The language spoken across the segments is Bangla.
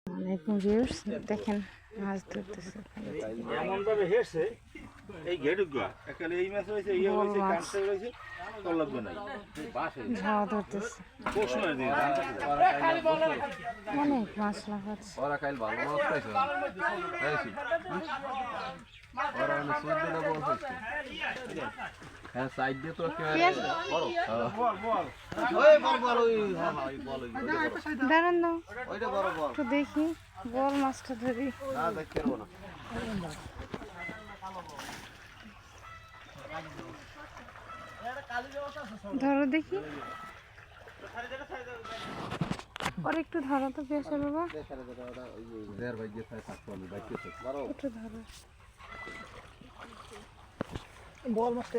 আসসালামাইকুম ভিউয়ার্স, দেখেন মাছ ধরতেছে এমন ভাবে হেসে এই ঘেটুকা একালে এই মাছ রয়েছে ইয়ে রয়েছে কাঁচা রয়েছে তোর লাগবে না বাস ঝাড়া ধরতেছে পশুর দিন অনেক মাছ লাগাচ্ছে। ওরা কাল ভালো মাছ পাইছে পাইছি ওরা না সুদ না বল হচ্ছে হ্যাঁ সাইড দিয়ে তো কি বড় বল বল ওই বল বল ওই হ্যাঁ ওই বল ওই দাঁড়ান না ওইটা বড় বল একটু দেখি, বল মাছটা ধরি। না দেখতে পারবো না ধরো দেখি, ওর একটু ধরো তো পেশা বাবা, দেড় ভাই গিয়ে থাকতো আমি বাইকে বড় একটু ধরো। বল মাছটা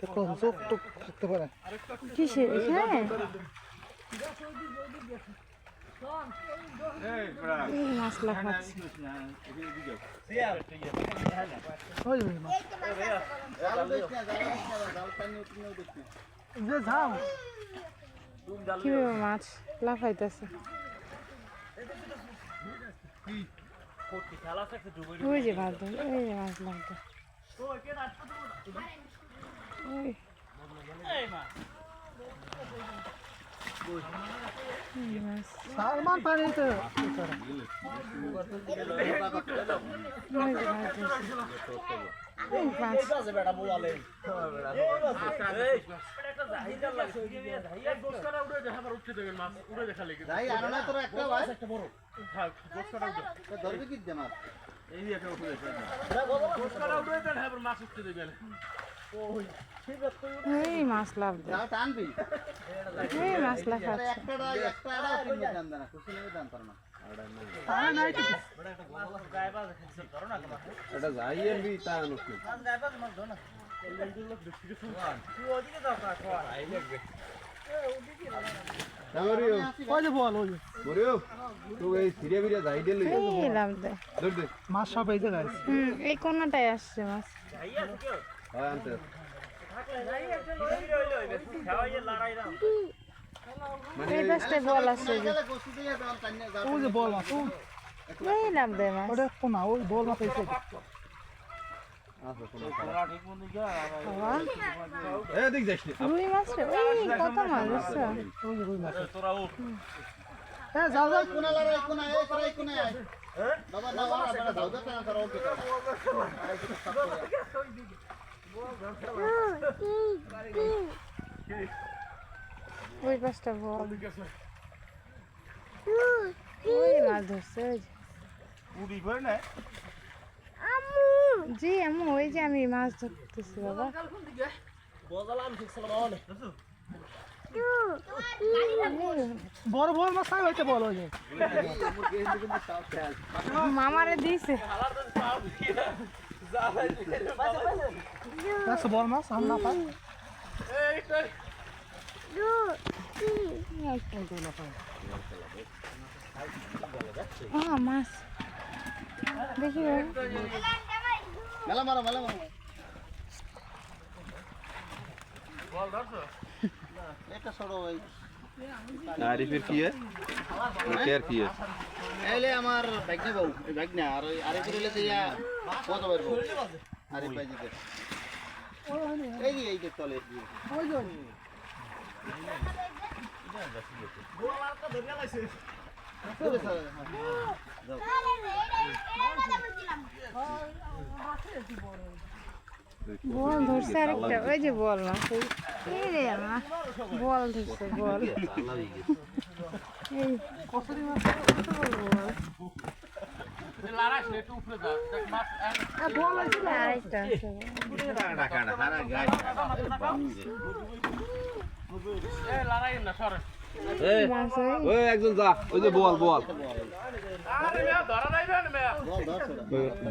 দেখো চোখ টুক থাকতে পারে কিসে এখানে এই মাছ লাগাচ্ছে। ওই মাছ যে যাও কিভাবে মাছ লাফাইতেছে, ওই যে মাছ ধর, ওই যে মাছ লাগবে, ওই সালমান পানি তো এই মাছ লাভ টানবি এই মাছ লাফাচ্ছে। এটা যাই আনবি তা আনুস ওই যে বল ওই মরিও তো এই সিরিয়া বিরিয়া যাই দিলে এই লাভ দেয় ধর দে মাছ সব এই জায়গায় এই কোনাটায় আসছে মাছ। হ্যাঁ আনতে এই পাশটায় বল আছে যে, ওই যে বল মাছ এই লাভ দেয় মাছ। ওটা কোনা ওই বল মাছ এসে বাবা, এ দেখ যাস নি রুই মাছ রে, এই কত মাছ দেখছো? ওই যে রুই মাছ হ্যাঁ যাও যাও কোনা লড়াই কোনা এই করে কোনা বাবা না ওরা বেটা দাও দে না তোরা ওকে ওই পাশটা বল, ওই মাছ ধরছে ওই যে। উড়ি করে না জি আম্মু, ওই যে আমি মাছ ধরতেছি বাবা। বড় বড় মাছ খাই হইতে বল ওই যে মামারে দিছে আচ্ছা বড় মাছ আমরা পাই মাছ দেখি মেলা মারো মেলা মারো এটা ছোট ভাই আরিফের কি কেয়ার কি এলে আমার ভাগ্নে বউ এই ভাগ্নে আর ওই আরে করে দিয়া কত পারবো আরে পাই দিতে এই যে তলে ওই যে বল ধরছে আরেকটা, ওই যে বল মাছ, এই রে মা বল ধরছে বল, এই কচুরি মাছ কত বড় বল, বল আছে না আরেকটা আছে। মাছ ওই একজন যা ওই যে বল বল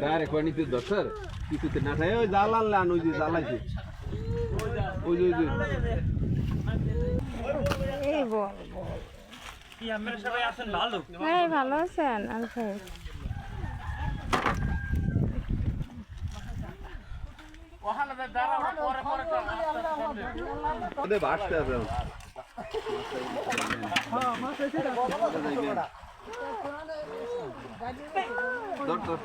ডাইরেক্ট করে নিতে দরকার কিছুতে না থাকে ওই জাল আনলে আন ওই যে জ্বালাইছে ওই যে এই বল বল কি আপনারা সবাই আছেন ভালো হ্যাঁ ভালো আছেন আলফাই ওখানে দাঁড়া পরে পরে ভাসতে আছে ধর ধর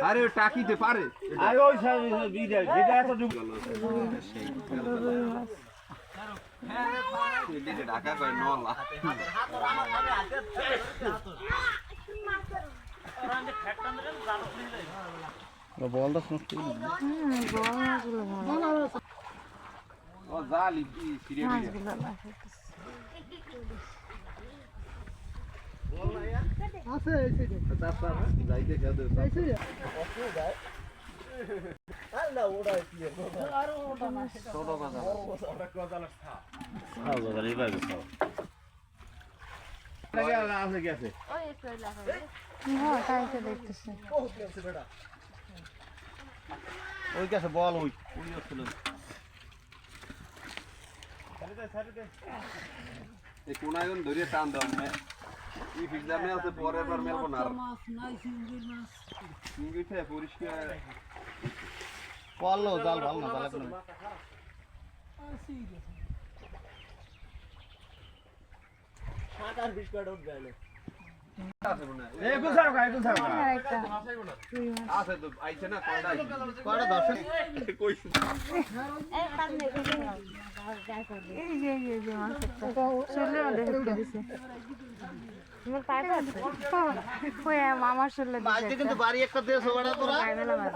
আরে ও টাকিতে পারে আর ওই বিটা যেটা এত ঢাকা কয় নলা বলটা শুনছি বল মাছগুলো ভালো ও জালি সিরিয়াস মাছগুলো লাফাইতেছে আছে এই সাইডে যাইতে কাদে এই সাইডে ছোট কথা খাও দাদা এইভাবে খাও আছে কি আছে হ্যাঁ তাই তো দেখতেছি ওই কাছে বল ওই এই কোনায় ধরে টান দাও ই ফিক্সা মেল আছে পরের বার মেল কোনার সিঙ্গিটা পরিষ্কার পড়লো জাল ভালো না জাল এখন আছে মনে হয় এই গুছাও গায় গুছাও আর একটা রুই মাছ আছে তো আইছে না কয়টা কয়টা দর্শক কই এই যে মাছটা শরীরে মধ্যে ঢুকে দিছে তোমার পায়ে আছে ওই আমার শরীরে মাছ দিছে কিন্তু বাড়ি একটা দেশ ওটা তোরা গায়ে মেলা মাছ